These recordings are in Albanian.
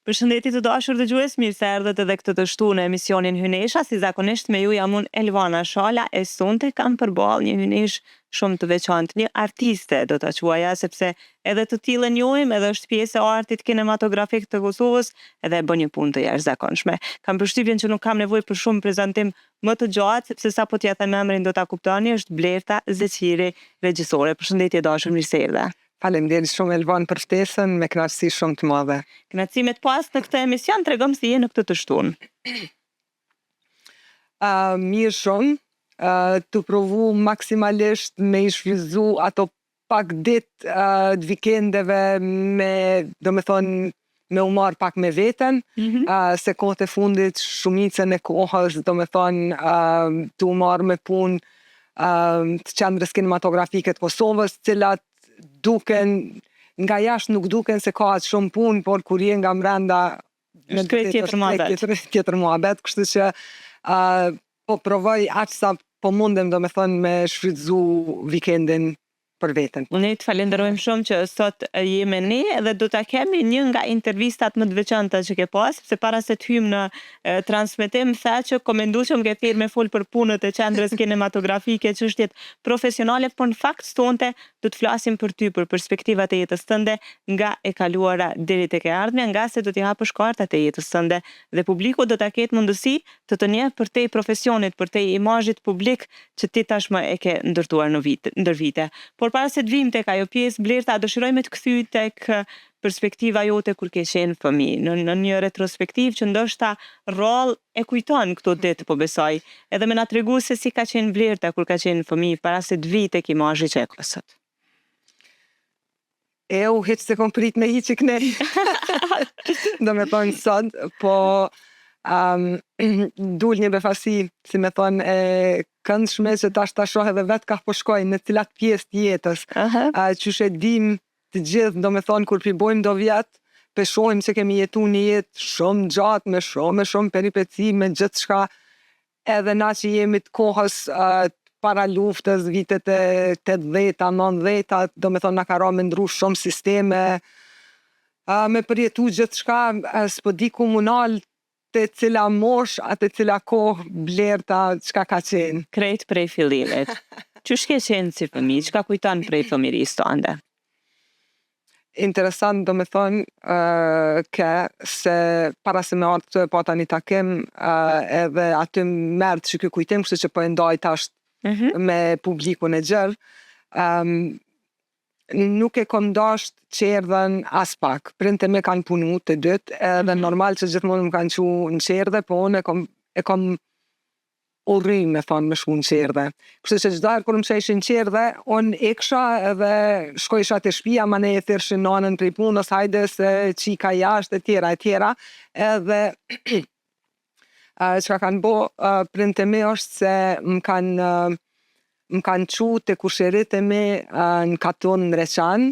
Përshëndetje të dashur dëgjues, mirë se erdhët edhe këtë të shtu në emisionin Hynesha, si zakonisht me ju jam unë Elvana Shala, e sonte kam përballë një hynesh shumë të veçantë, një artiste do ta quaja, sepse edhe të tillë njohim, edhe është pjesë e artit kinematografik të Kosovës, edhe e bën një punë të jashtëzakonshme. Kam përshtypjen që nuk kam nevojë për shumë prezantim më të gjatë, sepse sapo t'ja them emrin do ta kuptoni, është Blerta Zeqiri, regjisore. Përshëndetje dashur, mirë se erdhe. Faleminderit shumë Elvan për ftesën, me kënaqësi shumë të madhe. Kënaqësi me të pas në këtë emision, tregom si je në këtë të shtunë. Mirë shumë, të provu maksimalisht me i shfrytzu ato pak ditë të vikendeve me, do me thonë, me u marr pak me veten, se kohët e fundit shumicën e kohës, do me thonë, të u marr me punë të qendrës kinematografike të Kosovës, cilat duken, nga jashtë nuk duken se ka atë shumë punë, por kur je nga mrenda është krejt tjetër muhabet, kështu që po provoj aq sa po mundem, do me thonë, me shfrytzu vikendin për veten. Ne të falenderojmë shumë që sot je me ne edhe do ta kemi një nga intervistat më të veçanta që ke pas, sepse para se të hymë në transmetim tha që komendueshëm ke thirrë me fol për punët e qendrës kinematografike, çështjet profesionale, por në fakt sonte do të flasim për ty, për perspektivat e jetës tënde nga e kaluara deri tek e ardhmja, nga se do t'i hapësh kartat e jetës tënde dhe publiku do ta ketë mundësi të njeh për te profesionit, për te imazhit publik që ti tashmë e ke ndërtuar ndër vite. Por para se të vim tek ajo pjesë, Blerta, dëshiroj me të kthy tek perspektiva jote kur ke qenë fëmijë, në një retrospektiv që ndoshta rrallë e kujton këto ditë, po besoj, edhe me na tregu se si ka qenë Blerta kur ka qenë fëmijë, para se të vi tek imazhi që e ka sot. Hiç se kom prit me hiç këne. Do me thonë sot, po dul një befasi, si me thonë, e këndshme që ta shoh edhe vetë ka po shkoj në cilat pjesë të jetës. Qysh e dim të gjithë, do me thonë, kur pribojmë do vjetë, shohim që kemi jetu një jetë shumë gjatë, me shumë peripeci, me gjithë shka, edhe na që jemi të kohës para luftës, vitet e 80-ta, 90-ta, do me thonë, na ka ra me ndru shumë sisteme, me përjetu gjithë shka, s'po di komunal, të cila mosh, atë cila kohë Blerta, çka ka qenë? Krejt prej fillimit. Qysh ke qenë si fëmijë? Çka kujton prej fëmirisë tënde? Interesant, do me thonë, se para se me ardhë të pata një takim, edhe aty merdë që kjo kujtim, kështu që po e ndaj tash me publikun e gjërë, nuk e kom dasht qerdhen as pak. Printe me kanë punu të dytë, edhe normal që gjithmonë më kanë qu në qerdhe, po unë e kom urry me thonë me shku në qerdhe. Kështu që çdo herë kur më sheshin në qerdhe, unë iksha edhe shkojsha te shtëpia, ma ne e thirrshin nanën prej punës, hajde se qika jashtë, e tjera, edhe çka kanë bo, printe me është se më kanë qu të kusherit e me në katon në Reçan,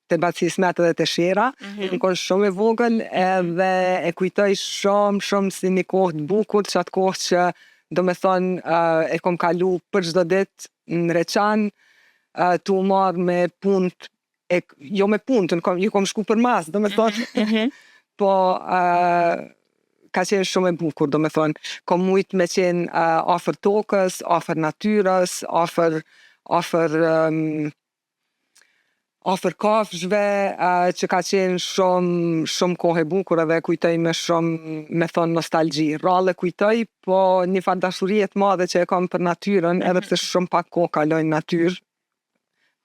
të Bacismet edhe të Shera, në konë shumë e vogël, edhe e kujtoj shumë si një kohë të bukur, që atë kohë që, do me thonë, e kom kalu për çdo ditë në Reçan, të u marrë me punët, jo me punët, ju kom shku për mas, do me thonë, po ka qenë shumë e bukur, do me thonë, kom mujt me qenë afër tokës, afër natyrës, afër kafshëve, që ka qenë shumë kohë e bukur edhe kujtoj me shumë, me thonë, nostalgji. Rrallë e kujtoj, po një farë dashurie të madhe që e kam për natyrën, edhe pse shumë pak kohë kaloj në natyrë,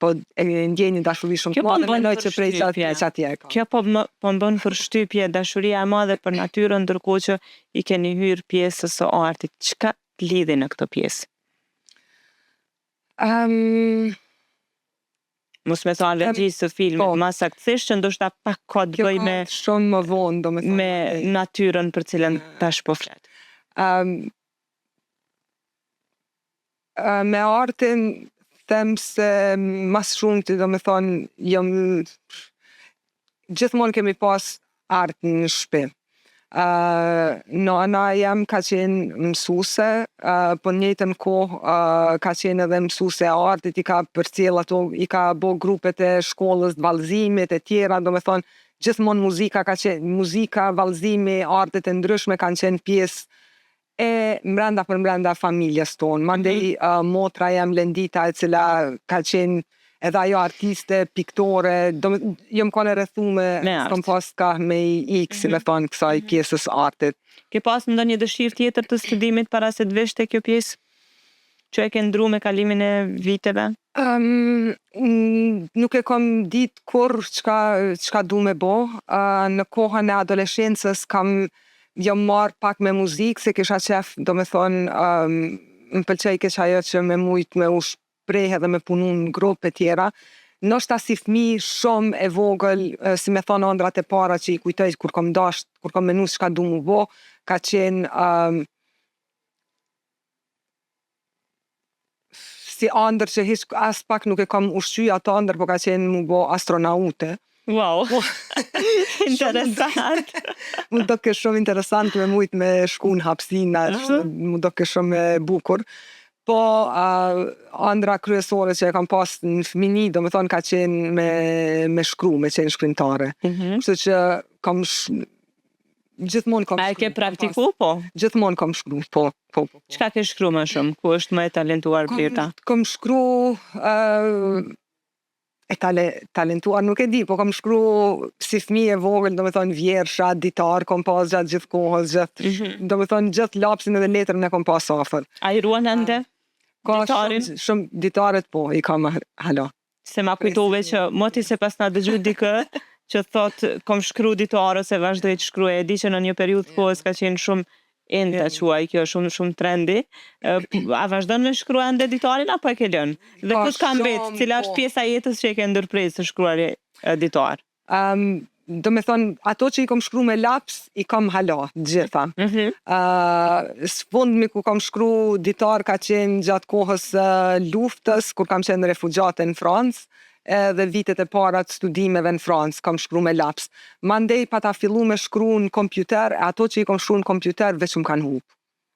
po e ndjej një dashuri shumë të madhe, mendoj që prej çatje e kam. Kjo po më bën përshtypje dashuria e madhe për natyrën, ndërkohë që i keni hyrë pjesës së artit. Çka të lidhi në këtë pjesë? Mos me thonë regjisë të filmit, ma saktësisht që ndoshta pak ka të bëj me shumë më vonë, do me thonë, me natyrën për cilën tash po flet. Me artin them se mas shumë të, do me thonë, gjithmonë kemi pas art në shtëpi. Nana jem ka qenë mësuse, po në njëjtën kohë ka qenë edhe mësuse e artit, i ka përcjell ato, i ka bo grupet e shkollës, vallëzimit e tjera, do me thonë, gjithmonë muzika, vallëzimi, artet e ndryshme kanë qenë pjesë e brenda familjes tonë. Mandej motra jem Lendita, e cila ka qenë edhe ajo artiste, piktore, jom kone rrethume, s'kom pas ka me i si me thonë kësaj pjesës artit. Ke pas ndonjë dëshirë tjetër të studimit para se të vesh te kjo pjesë që e ke ndru me kalimin e viteve? Nuk e kom ditë kur çka du me bo. Në kohën e adoleshencës jom marrë pak me muzikë, se kisha qef, do me thonë, më pëlqej kisha ajo që me mujt me u shpreh edhe me punu në grupe tjera. Ndoshta si fëmijë shumë e vogël, si me thonë ëndrat e para që i kujtoj kur kom menu çka du mu bo, ka qenë si ëndër që hiç as pak nuk e kam ushqy ato ëndër, po ka qenë mu bo astronaute. Wow, interesant. Mu do ke shumë interesant me mujt me shku në hapsina, mu do ke shumë e bukur. Po, ëndra kryesore që e kam pas në fëmini, do me thonë ka qenë me shkru, me qenë shkrimtare. Kështu që gjithmonë kam shkru. A e ke praktiku, po? Gjithmonë kam shkru, po. Çka ke shkru më shumë? Ku është më e talentuar Blerta? Kam shkru talentuar nuk e di, po kam shkru si fëmijë e vogël, do me thonë vjersha, ditar, kom pas gjatë gjithë kohës, do me thonë gjithë lapsin edhe letrën e kom pas afër. A i ruan ende? Ditarin? Shumë ditaret po, i kam hala. Se ma kujtove që moti se pas na dëgju dikë që thot kom shkru ditarë se vazhdoj të shkruaj, e di që në një periudhë kohës ka qenë shumë enda quaj, kjo shumë trendi. A vazhdon me shkrua ende ditarin apo e ke lënë? Dhe kus ka mbet, cila është pjesa jetës që e ke ndërpres të shkruar ditar? Do me thonë, ato që i kom shkru me laps, i kom hala, gjitha. Sfundmi ku kom shkru ditar ka qenë gjatë kohës luftës, kur kam qenë refugjate në Francë, edhe vitet e para të studimeve në Francë, kom shkru me laps. Mandej pa ta fillu me shkru në kompjuter, ato që i kom shkru në kompjuter, veç më kanë hup.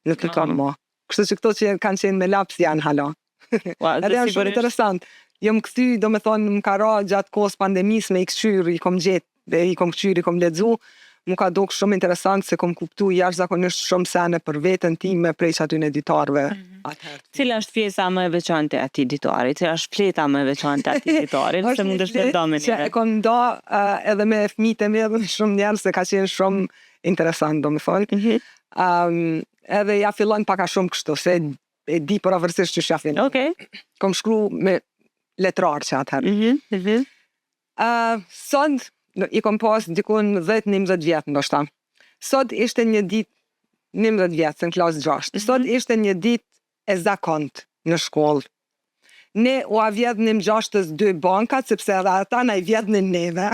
Në të tonë ma. Kështu që këto që kanë qenë me laps janë hala. Edhe janë shumë interesant. Jom këthy, do me thonë, më ka ra gjatë kohës pandemis me i këshyr, i kom gjetë, i kom këshyr, i kom ledzu, mu ka dok shumë interesant se kom kuptu jashtëzakonisht shumë sene për veten time prej që aty në editarve. Cila është pjesa më e veçante e atij ditari? Cila është fleta më e veçante e atij ditari? Se mundesh me nda me njëre. E kom nda edhe me fëmijët e mi edhe shumë njerëz se ka qenë shumë interesant, do me thonë. Edhe ja fillon paka shumë kështu, se e di përëvërsisht që ja fillon. Kom shkru me letrar që atëherë. Sot i kom pas dikun 10-11 vjetë ndoshta. Sot ishte një ditë 11 vjetë, në klasë 6. Sot ishte një ditë e zakont në shkollë. Ne u a vjedhnim 6-2 bankat, sepse edhe ata na i vjedhnin neve.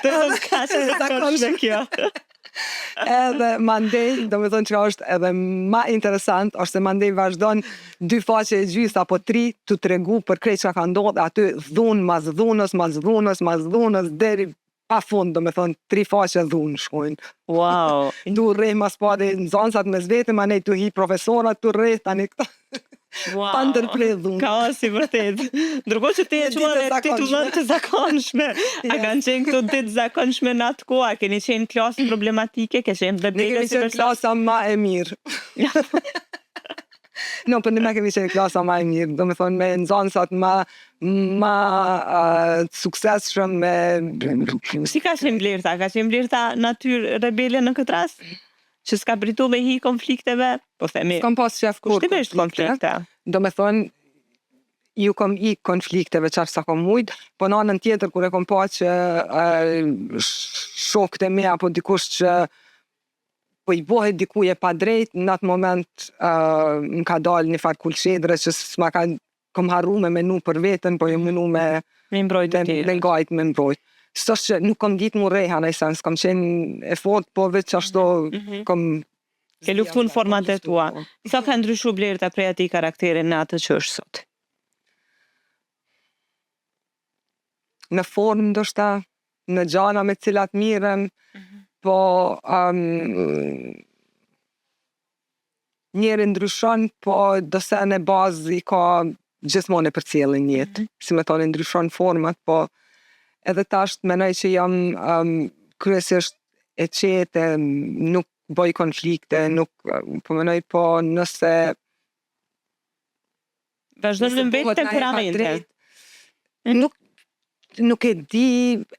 Të ka që zakonshme kjo. Edhe mandej, do me thonë që është edhe ma interesant, është se mandej vazhdon 2 faqe e gjys apo 3 të tregu për krejt që ka ndodhë, aty dhunë, mas dhunës, deri pa fund, do me thonë 3 faqe dhunë shkojnë. Wow! Tu rrej mas pari në zonësat me zvete, ma nej tu hi profesorat, tu rrej tani këta. Wow. Pa ndërprej dhunë. Ka si vërtet. Ndërko që ti e quar titullon të zakonshme. A kanë qenë këto ditë zakonshme në atë kohë? A keni qenë klasë problematike? Ke qenë dhe ne kemi qenë klasa ma e mirë. No, për në me kemi qenë klasa ma e mirë. Do me thonë me nëzansat ma suksesshëm me... Si ka qenë Blerta? Ka qenë Blerta natyrë rebele në këtë rast? Që s'ka pritu me hi konflikteve? Po themi, s'kam pas qef kur konflikte. Do me thonë, ju kom i konflikteve qarë sa kom mujtë, po në anën tjetër, kur e kom pa që shokët e me, apo dikush që po i bohet dikuje pa drejt, në atë moment më ka dalë një farë kulqedre që s'ma ka kom harru me menu për vetën, po ju menu me mbrojt të tjere. Me ngajt me mbrojt. Së që nuk kom ditë mu reha në i sens, kom qenë e fort, po veç ashtu kom... Ke luftu në format e tua. Sa ka ndryshu Blerta prej ati karakterin në atë që është sot? Në formë ndoshta, në gjana me cilat mirem, po njeri ndryshon, po do sene bazë i ka gjithmonë e përcjellin jetë. Si me thonë, ndryshon format, po edhe tash menoj që jam kryesisht e qetë, nuk bëj konflikte, nuk po menoj, po nëse Vazhdon me mbet temperamente. Nuk e di,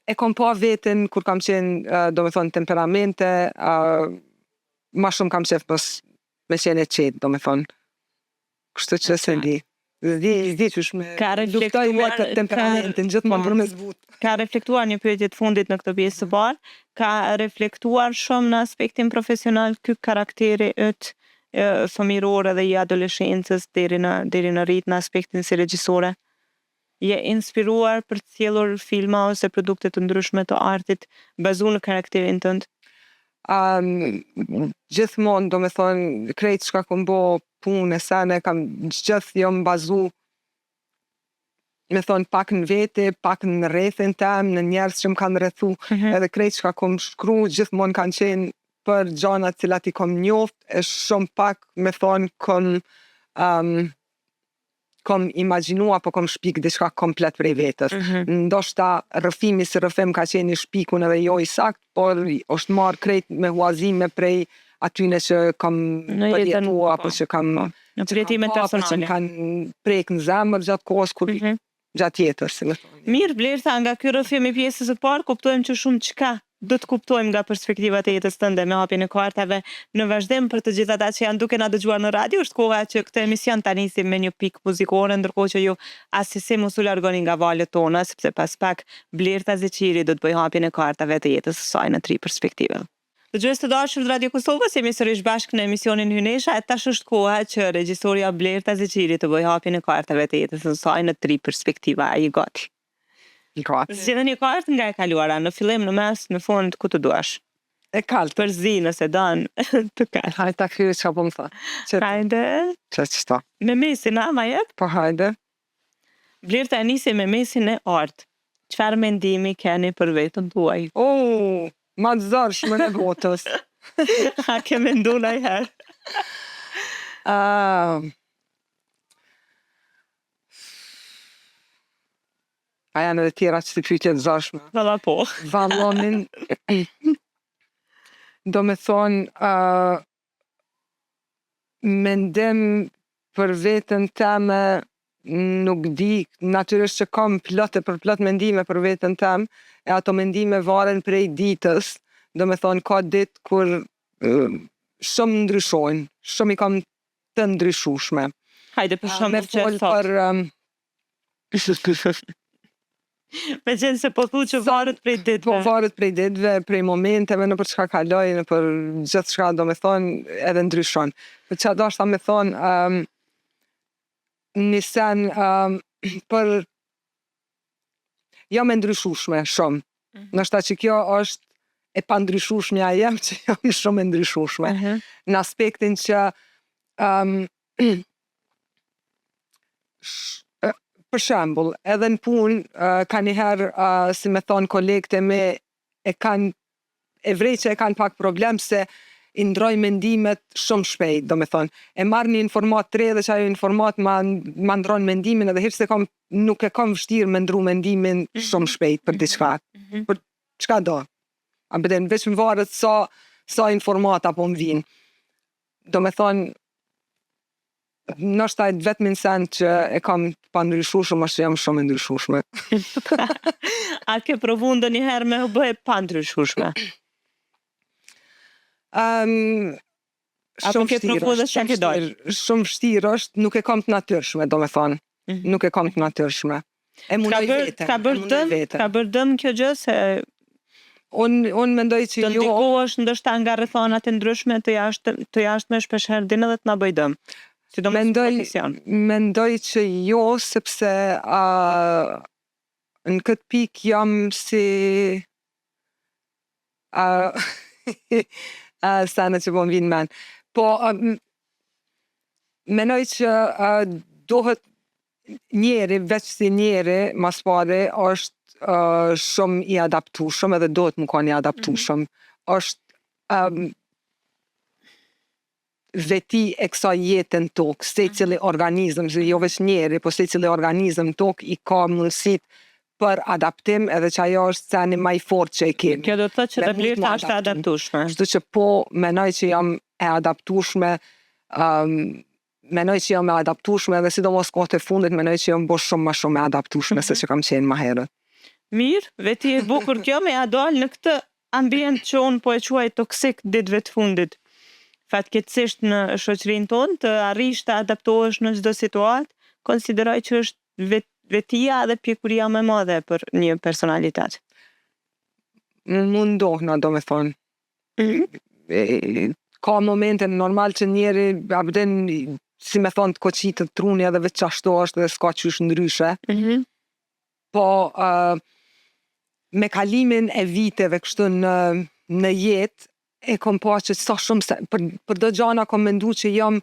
e kom pa veten kur kam qenë, do me thonë, temperamente, ma shumë kam qef pos me qenë e qetë, do me thonë. Kështu që se di. Di qysh me luftoj me këtë temperamentin, gjithmonë për me zbut. Ka reflektuar një pyetje të fundit në këtë pjesë të parë, ka reflektuar shumë në aspektin profesional ky karakteri yt fëmiror edhe i adoleshencës deri në rrit në aspektin si regjisore? Je inspiruar për të sjellur filma ose produkte të ndryshme të artit bazuar në karakterin tënd? Gjithmonë, do me thonë, krejt çka kom bo punë e sene, kam gjithë jom bazu, me thonë, pak në vete, pak në rrethin tem, në njerëz që më kanë rrethu, edhe krejt çka kom shkru, gjithmonë kanë qenë për gjanat cilat i kom njoft, e shumë pak, me thonë, kom imagjinu apo kom shpik diçka komplet prej vetës. Ndoshta rrëfimi si rrëfim ka qenë i shpikun edhe jo i sakt, por është marrë krejt me huazime prej atyne që kam përjetu, apo që kam në përjetimet personale. Që kanë prek në zemër gjatë kohës kur gjatë jetës, si me thonë. Mirë, Blerta, nga ky rrëfim i pjesës së parë kuptojmë që shumë çka do të kuptojmë nga perspektivat e jetës tënde me hapjen e kartave. Në vazhdim, për të gjithë ata që janë duke na dëgjuar në radio, është koha që këtë emision ta nisim me një pikë muzikore, ndërkohë që ju asnjëse mos u largoni nga valët tona, sepse pas pak Blerta Zeqiri do të bëjë hapjen e kartave të jetës së saj në 3 perspektive. Dëgjues të dashur të Radio Kosovës, jemi sërish bashkë në emisionin Hynesha, e tash është koha që regjisorja Blerta Zeqiri të bëjë hapjen e kartave të jetës së saj në 3 perspektiva. Ai gati. Zgjedhë një kartë nga e kaluara, në fillim, në mes, në fund, ku të duash. E kaltë. Për zi, nëse dan, të kaltë. Hajde ta kryej çka po më tha. Hajde. Ç'është? Me mesin, a, ma jep? Po hajde. Blerta e nisi me mesin e artë. Çfarë mendimi keni për veten tuaj? Ma të zarshme në botës. A ke mendu ndonjëherë? A janë edhe tjera që të pyetje të zarshme. Valla po. Vallonin, do me thonë, mendim për veten teme nuk di, natyrisht që kam plot mendime për veten tem, e ato mendime varen prej ditës, do me thonë, ka ditë kur shumë ndryshojnë, shumë i kam të ndryshushme. Hajde për shembull që thot. Me qenë se po thu që varet prej ditëve. Po varet prej ditëve, prej momenteve, në për çka kaloj, në për gjithë çka, do me thonë, edhe ndryshon. Për që do shta me thonë, një sen për jam e ndryshushme shumë. Nështë që kjo është e pa ndryshushmja jem që jam shumë e ndryshushme. Në aspektin që për shembull, edhe në punë, ka njëherë, si me thonë kolegët e me, e vrej që e kanë pak problem se i ndroj mendimet shumë shpejt, do me thonë. E marrë një informat të re dhe që ajo informat ma ndronë mendimin edhe hirë se nuk e kam vështirë me ndru mendimin shumë shpejt për diçka. Për çka do. A bëden, veç më varet sa informat apo më vinë. Do me thonë, nështë ajtë vetëm sen që e kam pa ndryshushme, është që jam shumë ndryshushme. A ke provu ndonjëherë me u bëhe pa ndryshushme? Shumë vështirë është, nuk e kam të natyrshme, do me thonë. Nuk e kam të natyrshme. E munoj vete. Ka bërë dëm kjo gjë se unë mendoj që të ndikohesh ndoshta nga rrethonat e ndryshme të jashtme shpeshherë din edhe të na bëj dëm. Mendoj që jo, sepse në këtë pik jam si sene që po më vinë men. Po, menoj që dohet njeri, veç si njeri, mas pare, është shumë i adaptushëm edhe dohet më ka një adaptushëm. është veti e kësaj jetën tokë, secili organizëm, jo veç njeri, po secili organizëm tokë i ka mundësit për adaptim edhe që ajo është ceni më i fortë që e kemi. Kjo do të thotë që dhe Blerta është e adaptueshme. Kështu që po menoj që jam e adaptueshme, dhe sidomos kohët e fundit menoj që jam bo shumë më shumë e adaptueshme se që kam qenë më herët. Mirë, veti e bukur kjo me adal në këtë ambient që unë po e quaj toksik ditëve të fundit. Fatkeqësisht në shoqërinë tonë të arrish të adaptohesh në çdo situatë, konsideroj që është vetia dhe pjekuria më e madhe për një personalitet. Mundohna, do me thonë. Ka momente normal që njeri abden, si me thonë, të koqitë të truni edhe veç ashtu është dhe s'ka qysh ndryshe. Po me kalimin e viteve kështu në jetë, e kom pa që sa shumë për do gjana kom mendu që jam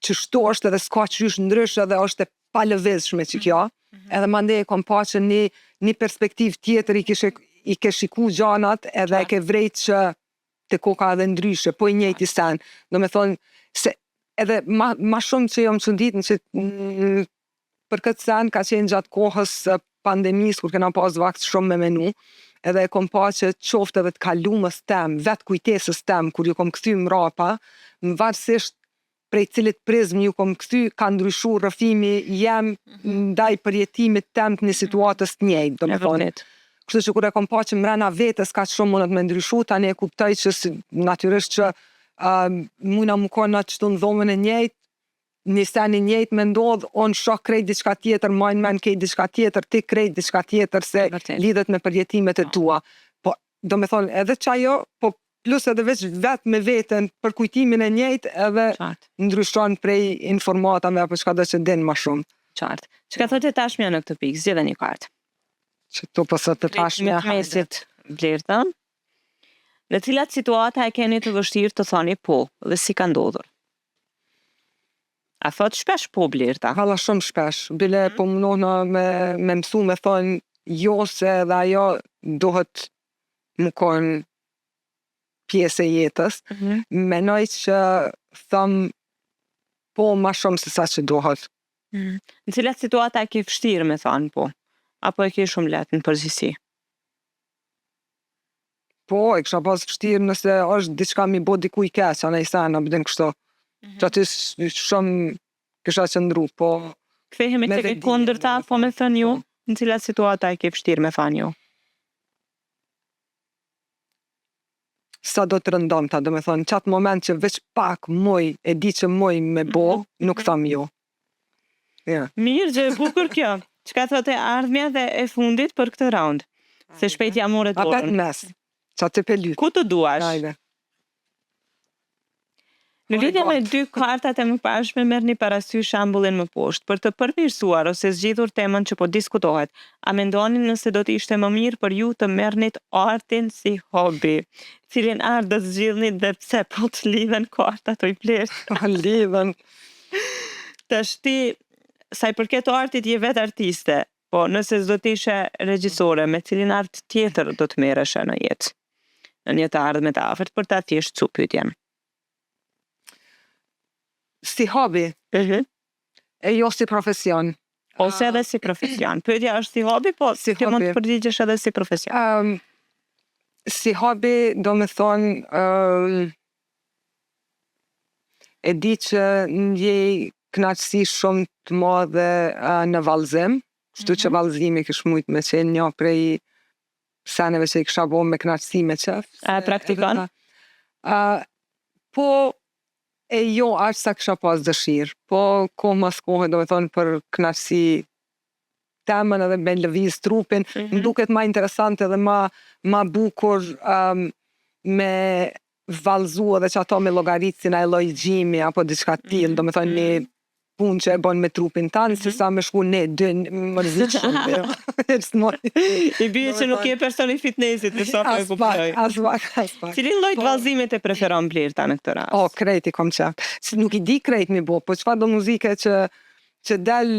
që shto është edhe s'ka qysh ndryshe dhe është e palëvizshme që kjo. Edhe mande e kom pa që një perspektiv tjetër i ke shiku gjanat edhe e ke vrejt që të koka edhe ndryshe, po i njëjti sen. Do me thonë, se edhe ma shumë që jam qëndit në që për këtë sen ka qenë gjatë kohës pandemisë, kur kena pas vakt shumë me menu, edhe e kom pa që qoftë edhe të kalumës tem, vetë kujtesës tem, kur ju kom këthy mrapa, më varësisht prej cilit prizm ju kom këthy, ka ndryshu rëfimi jem ndaj përjetimit tem të një situatës të njëjtë, do me thonë. Kështu që kur e kom pa që mrena vetës ka shumë mundet me ndryshu, tani e kuptoj që natyrisht që mujna më kona qëtu në dhomën e njëjtë, një sen i njëjtë me ndodhë, onë shok krejt diçka tjetër, majnë men kejt diçka tjetër, ti krejt diçka tjetër se lidhet me përjetimet e tua. Po, do me thonë, edhe që ajo, po plus edhe vetë me veten për kujtimin e njëjtë edhe ndryshon prej informatave apo çka do që din ma shumë. Qartë. Çka thotë tashmja në këtë pikë, zgjedhë një kartë. Që to pësët të tashmja mesit Blerta. Në cilat situata e keni të vështirë të thoni po dhe si ka ndodhur? A thot shpesh po Blerta? Hala shumë shpesh. Bile po mundohna me mësu me thonë jo se dhe ajo dohet më konë pjesë e jetës. Menoj që thëmë po ma shumë se sa që dohet. Në cilat situata e ke vështirë me thonë po? Apo e ke shumë letë në përgjithësi? Po, e kësha pas vështirë nëse është diçka mi bo diku i keq, anë i sen, abden kështu. Që aty shumë kësha qëndru, po... Kthehemi të ke kundërta, po me thënë ju, në cilat situata e ke vështirë me thënë ju? Sa do të rëndom ta, do me thonë, qatë moment që veç pak moj, e di që moj me bo, nuk thëmë ju. Mirë, gjë e bukur kjo. Çka thotë ardhmja dhe e fundit për këtë round? Se shpejt jam orë dorën. Apet mes, qa të pelit. Ku të duash? Ajde. Në lidhje me dy kartat e më pashme merrni parasysh shambullin më poshtë për të përmirësuar ose zgjidhur temën që po diskutohet. A mendoni nëse do të ishte më mirë për ju të merrnit artin si hobi? Cilin art do të zgjidhni dhe pse po të lidhen kartat o i Blerta? Lidhen. Tash ti, sa i përket artit je vetë artiste, po nëse s'do të ishe regjisore, me cilin art tjetër do të merreshe në jetë? Në një të ardhme të afërt për ta thjeshtë pyetjen. Si hobi, e jo si profesion. Ose edhe si profesion. Pyetja është si hobi, po si ti mund të përgjigjesh edhe si profesion. Si hobi, do me thonë, e di që ndjej kënaqësi shumë të madhe në vallëzim, kështu që vallëzimi kish mujt me qenë një prej seneve që i kisha bo me kënaqësi me qef. A praktikon? Po, e jo aq sa kisha pas dëshirë, po kohë mas kohë do me thonë për kënaqësi temën edhe me lëviz trupin, më duket ma interesante dhe ma bukur me vallëzu edhe që ato me llogaritsin e llojgjimi apo diçka tillë, do me thonë një punë që e bon me trupin tanë, si sa me shku ne dy mërzit shumë. I bie që nuk je person i fitnessit, për sa po e kuptoj. As pak. Cilin lloj të vallëzimit e preferon Blerta në këtë rast? Krejt i kom qef. Nuk i di krejt mi bo, po çfarë do muzike që del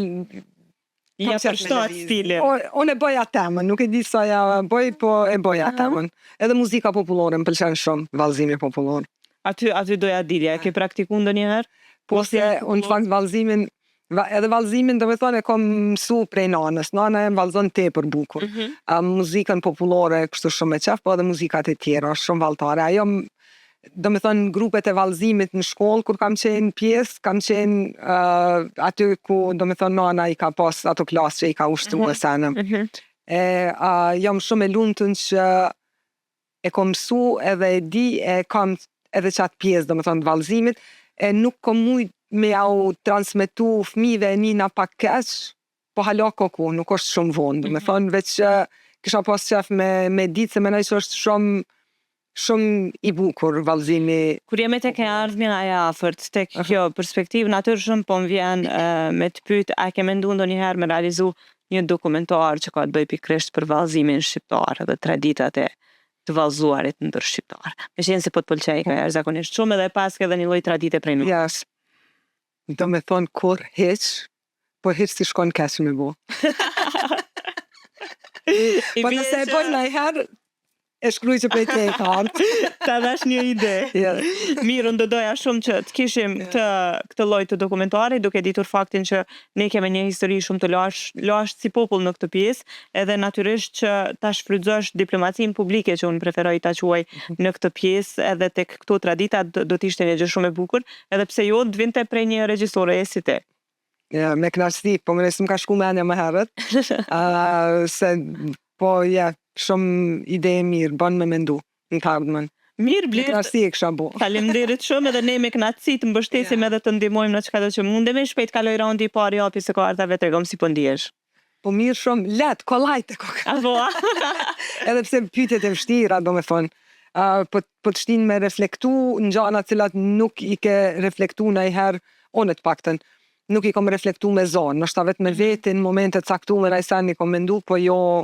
Ja përshtat stili. Unë e bëja temën, nuk e di sa ja bëj, po e bëja temën. Edhe muzika popullore më pëlqen shumë, vallëzimi popullor. Aty doja dilja, e ke praktikuar ndonjëherë? Po se unë fakt vallëzimin edhe vallëzimin do me thonë e kom mësu prej nanës. Nana e vallëzon tepër bukur. Muzikën popullore kështu shumë e qef, po edhe muzikat e tjera, shumë valltare. Ajo do me thonë grupet e vallëzimit në shkollë, kur kam qenë pjesë, kam qenë aty ku do me thonë nana i ka pas ato klasë që i ka ushtru e senëm. Jam shumë e lumtun që e kom mësu edhe e di e kam edhe qatë pjesë do me thonë vallëzimit, e nuk kom mujt me au transmetu fëmijëve e nina pak keq, po hala koku, nuk është shumë vonë, do me thonë veç kisha pas qef me ditë se menoj që është shumë i bukur vallëzimi. Kur jemi tek e ardhmja e afërt, tek kjo perspektivë natyrshëm po më vjen me të pyet, a ke menduar ndonjëherë me realizu një dokumentar që ka të bëjë pikërisht për vallëzimin shqiptar dhe traditat e të vallëzuarit ndër shqiptar. Me qenë se po të pëlqej ka jashtëzakonisht shumë edhe pas ke edhe një lloj tradite prej nuk. Yes. Do me thonë kur hiq, po hiq si shkon keq me bo. Po nëse e bëj najherë, e shkruaj që prej te e kartë. Ta dash një ide. Mirë, unë do doja shumë që të kishim këtë lloj të dokumentari, duke ditur faktin që ne kemi një histori shumë të lashtë si popull në këtë pjesë, edhe natyrisht që ta shfrytëzosh diplomacinë publike që unë preferoj ta quaj në këtë pjesë, edhe tek këto tradita do të ishte një gjë shumë e bukur, edhe pse jo të vinte prej një regjisore si ti. Me knaqësi, po më nësë më ka shku menja më herët, se po shumë ide e mirë, bën me mendu në të ardhmen. Mirë, Blerë. Knaqësi e kisha bo. Faleminderit shumë edhe ne me knaqësi të mbështesim edhe të ndihmojmë në çka do që mundemi. Shpejt kaloj raundi i parë japi së kartave, tregom si po ndihesh. Po mirë shumë, let, kollajte Apo? Edhe pse pyetjet e vështira, do me thonë, po të shtin me reflektu në gjana cilat nuk i ke reflektu ndonjëherë, unë të paktën, nuk i kom reflektu me zonë, nështë ta vetë me vetin, në momente të caktuara i sen i kom mendu, po jo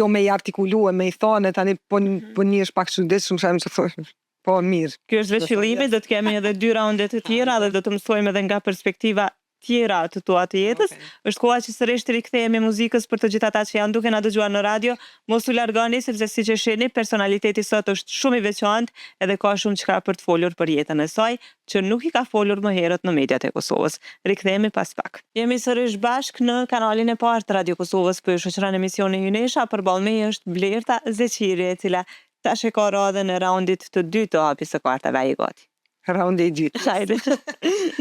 me i artikulu e me i thane, tani po një është pak çuditshëm shumë shemë që thosht, po mirë. Kjo është veç fillimi, do të kemi edhe 2 raunde të tjera dhe do të mësojmë edhe nga perspektiva tjera të tua të jetës. Është koha që sërish të rikthehemi muzikës për të gjithë ata që janë duke na dëgjuar në radio. Mos u largoni sepse siç e shihni, personaliteti sot është shumë i veçantë edhe ka shumë çka për të folur për jetën e saj, që nuk i ka folur më herët në mediat e Kosovës. Rikthehemi pas pak. Jemi sërish bashk në kanalin e parë të Radio Kosovës, për shoqëron emisionin Hynesha, përballë me është Blerta Zeqiri, e cila tash e ka radhën e raundit të dytë të hapjes së kartave. Ai gati. Raundi i dytë. Hajde.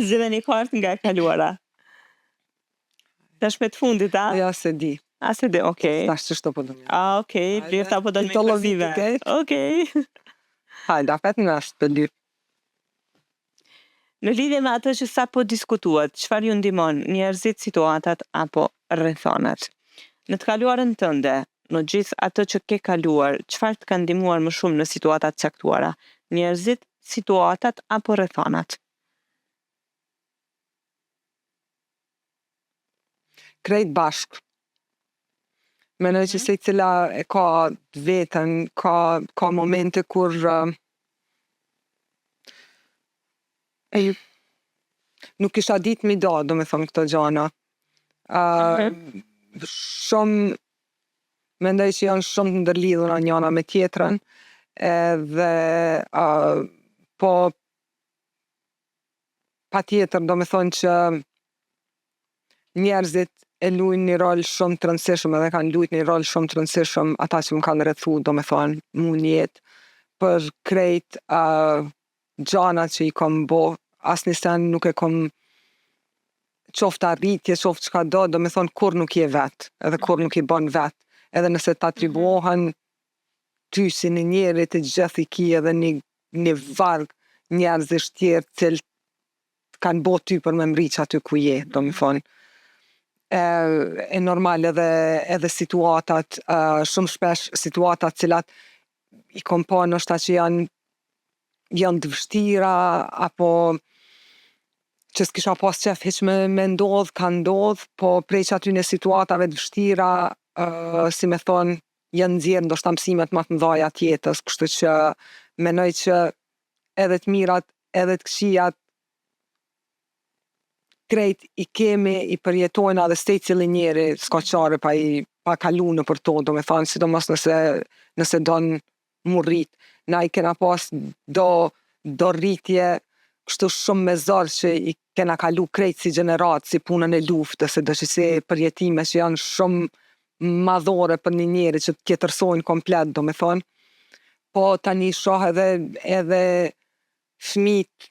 Zgjidhe një kartë nga e kaluara. Tash me të fundit, a? Ja, se di. A se di, okej. Tash që shto po do një. Okej, Blerta po do një Të lovit, impulsive. Okej. Hajde, apet në ashtë për dy. Në lidhje me atë që sa po diskutuat, çfarë ju ndihmon njerëzit, situatat apo rrethonat? Në të kaluarën tënde, në gjithë atë që ke kaluar, çfarë të ka ndihmuar më shumë në situatat caktuara? Njerëzit, situatat apo rrethonat? Krejt bashk. Menoj që se cila e ka vetën, ka momente kur nuk isha ditë mi da, do me thonë këto gjana. Shumë, mendoj që janë shumë të ndërlidhura njëna me tjetrën, edhe po pa tjetër do me thonë që njerëzit e luajnë një rol shumë të rëndësishëm edhe kanë luajtur një rol shumë të rëndësishëm ata që më kanë rrethu, do me thonë, mu në jetë për krejt gjanat që i kom bo, asnjë sen nuk e kom qoftë arritje, qoftë çka do me thonë kur nuk je vetë, edhe kur nuk i bën vetë, edhe nëse të atribuohen ty si një njeri të gjithë i ki edhe një varg njerëzish tjerë cilë kanë bo ty për me mriq aty ku je, do me thonë. E normal edhe situatat, shumë shpesh situatat cilat i kom pa nështë që janë të vështira, apo që s'kisha pas qef hiq me ndodh, ka ndodh, po prej që aty në situatave të vështira, si me thonë, janë nxjerrë ndoshta mësimet më të mëdha të jetës, kështu që menoj që edhe të mirat, edhe të këqijat krejt i kemi, i përjetojna dhe sej cili njeri s'ka qare pa kalu në për to, do me thonë, sidomos nëse don mu rrit. Na i kena pas do rritje kështu shumë me zorë që i kena kalu krejt si gjenerat, si punën e luftës, do që si përjetime që janë shumë madhore për një njeri që tjetërsojnë komplet, do me thonë. Po tani shoh edhe fëmijët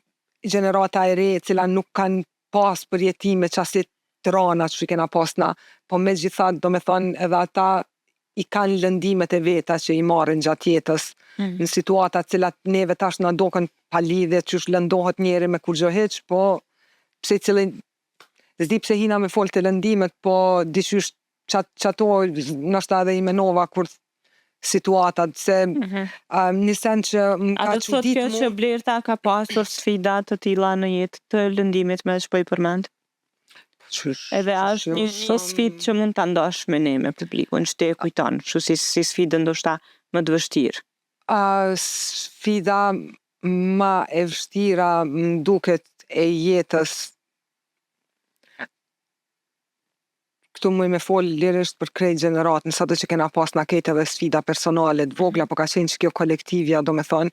gjenerata e re, cila nuk kanë pas përjetime qasit të rana që i kena pas na, po me gjithat, do me thonë, edhe ata i kanë lëndimet e veta që i marrin gjatë jetës, në situata cilat neve tash na doken pa lidhje, qysh lëndohet njeri me kur gjo hiq, po pse cilin, s'di pse hina me fol të lëndimet, po diqysh qato nështë edhe i menova kur situatat, se një sen që më A ka do të thotë kjo që Blerta ka pasur sfida të tilla në jetë të lëndimit me që po i përmend? Edhe është një sfidë që mund ta ndosh me ne me publikun, që te e kujton, kështu si sfidë ndoshta më të vështirë. Sfida ma e vështira më duket e jetës. Këtu muj me fol lirisht për krejt gjeneratën, sado që kena pas na kejt edhe sfida personale të vogla, po ka qenë që kjo kolektivja, do me thonë,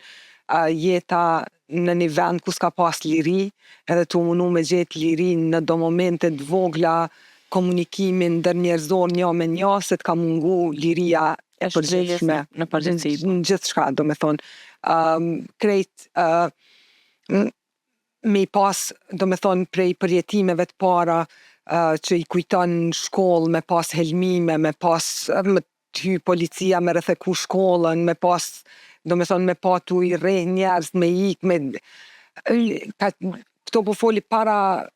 jeta në një vend ku s'ka pas liri, edhe tu munu me gjetë liri në do momente të vogla, komunikimin ndër njerëzor një me një, se t'ka mungu liria e përgjithshme. Në përgjithsi. Në gjithë shka, do me thonë. Krejt me i pas, do me thonë, prej përjetimeve të para, që i kujton shkollë, me pas helmime, me pas me t'hy policia me rretheku shkollën, me pas, do me thonë, me pa tu i rreh njerëz, me ik, këto po foli para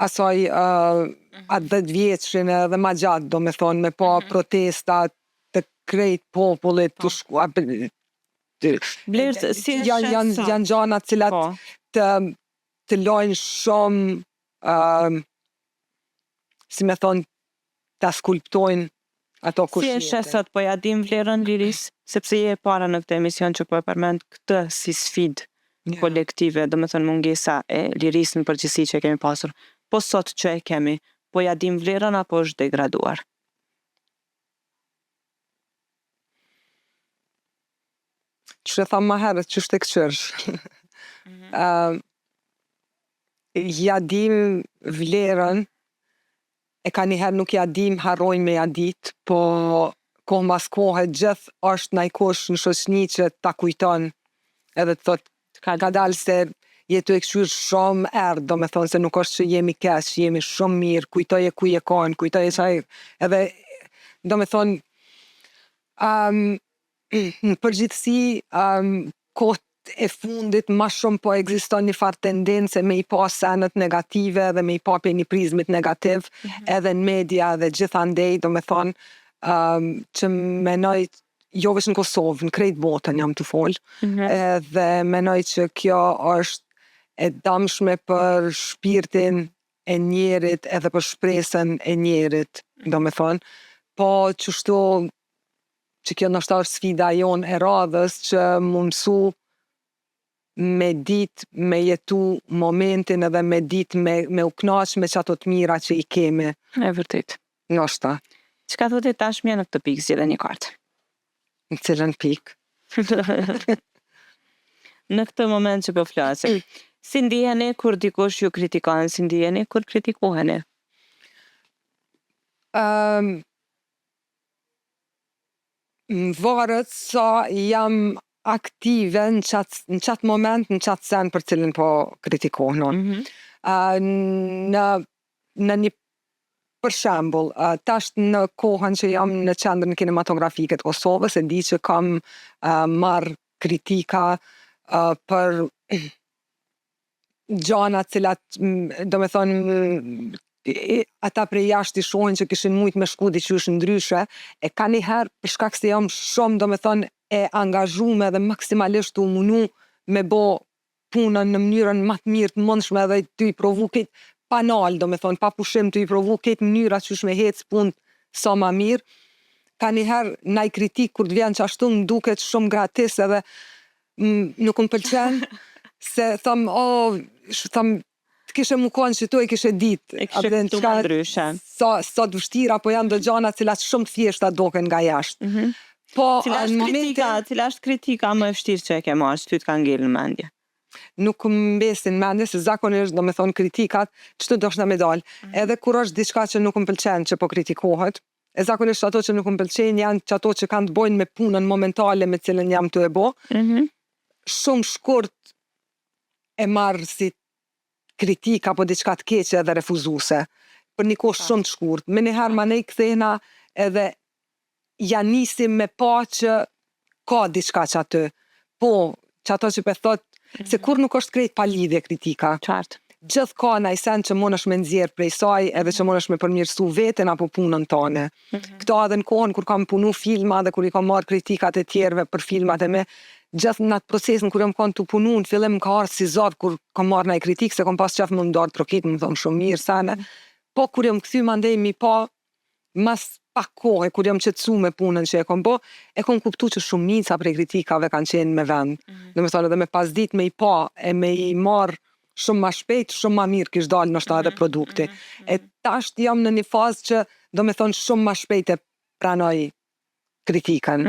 asaj atë 10 vjeçrin edhe ma gjatë, do me thonë, me pa protesta të krejt popullit të shkuar. Blerë, si janë gjana cilat të lojnë shumë si me thonë, ta skulptojnë ato kushjete. Si e sot, po ja dim vlerën lirisë, sepse je e para në këtë emision që po e përmend këtë si sfidë kolektive, do me thënë mungesa e lirisë në përgjithësi që e kemi pasur. Po sot që e kemi, po ja dim vlerën apo është degraduar? Që e thamë ma herët, që shte këqërsh. Ja dim vlerën, e ka njëherë nuk ja dim, harrojnë me ja dit, po kohë mas kohë gjithë është najkosh në shoqni që ta kujton edhe të thot, ka dalë se jetu e këshyrë shumë erë, do me thonë se nuk është që jemi kesh, jemi shumë mirë, kujtoje ku je kanë, kujtoje qaj, edhe do me thonë, në përgjithësi, kohët e fundit ma shumë po ekziston një farë tendence me i pa senet negative dhe me i pa për një prizmit negativ edhe në media dhe gjithandej, do me thonë, që menoj, jo veç në Kosovë, në krejt botën jam të folë, edhe menoj që kjo është e damshme për shpirtin e njerit edhe për shpresën e njerit, do me thonë, po qështu që kjo nështë është sfida jonë e radhës që më mësu me dit me jetu momentin edhe me dit me u knaq me qato të mira që i kemi. E vërtet. Nështë ta. Çka thotë tashmja në këtë pikë, zgjedhë një kartë? Në cilën pikë? Në këtë moment që po flasim. Si ndiheni kur dikush ju kritikon, si ndiheni kur kritikoheni? Më varet sa jam aktive në qatë moment, në qatë sen për cilin po kritikohnon. Në një për shembull, tash në kohën që jam në qendrën kinematografike të Kosovës, e di që kam marrë kritika për gjana cilat, do me thonë, ata prej jashtë i shohin që kishin mujt me shku diqysh ndryshe, e ka njëherë për shkak se jam shumë, do me thonë, e angazhume dhe maksimalisht u munu me bo punën në mënyrën më të mirë të mundshme dhe të i provu këtë panal, do me thonë, pa pushim të i provu këtë mënyra që shme hecë punë sa ma mirë. Ka njëherë naj kritik kur të vjen që ashtu më duket shumë gratis edhe nuk më pëlqen, se thëmë, kishe mu konë që tu e kishe ditë. E kishe kuptu ma ndryshe. Sa të vështira, po janë do gjana cilat shumë të thjeshta doken nga jashtë. Po, Cila është kritika më e vështirë që e ke marrë, që ty t'ka ngellë në mendje? Nuk më besin mendje, se zakonisht do me thonë kritikat, që do shna me dalë. Edhe kur është diçka që nuk më pëlqen që po kritikohet, e zakonisht ato që nuk më pëlqen janë që ato që kanë të bojnë me punën momentale me cilën jam të e bo, shumë shkurt e marrë si kritika apo diçka të keqe edhe refuzuse. Për një kohë shumë të shkurt. Me njëherë ma nej kthehna edhe janë nisim me pa që ka diçka që aty. Po, që ato që pe thot, se kur nuk është krejt pa lidhje kritika. Qartë. Gjithë ka në sen që mon është me nxjerr prej saj edhe që mon është me përmirësu veten apo punën tane. Këto edhe në kohën kur kam punu filma dhe kur i kam marrë kritikat e tjerve për filmat e me, gjithë në atë procesin kur jam kanë të punu, në fillim ka arë si zavë kur kam marrë në i kritikë, se kam pas qef më ndarë trokit, më thonë shumë mirë sene. Po kur jam këthy mandej mi pa, mas pak kohë, kur jam qetësu me punën që e kom bo, e kom kuptu që shumica prej kritikave kanë qenë me vend. Dhe me thonë edhe me pas dit me i pa e me i marrë shumë ma shpejt, shumë ma mirë kish dalë nështë edhe produkti. E tasht jam në një fazë që do me thonë shumë ma shpejt e pranoj kritikën.